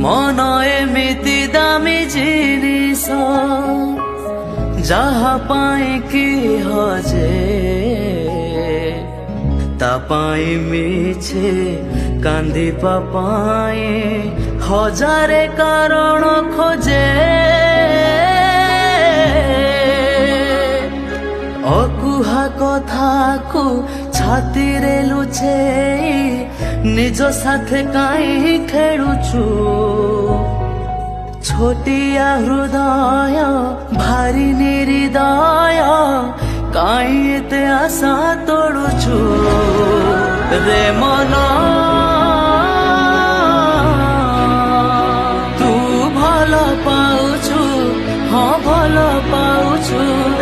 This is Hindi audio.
मन एमिति दामी जिनिस जहा पाए कि हजे तापाई मिछे कांदी पाए हजारे कारण खोजे अकुहा कथा को छाती रे लुचे निज साथे काई खेलुचु छोटिया हृदय भारी निर्दय काई एते आशा तोड़ुचु रे मन तू भल पाउछु हाँ भल पाउछु।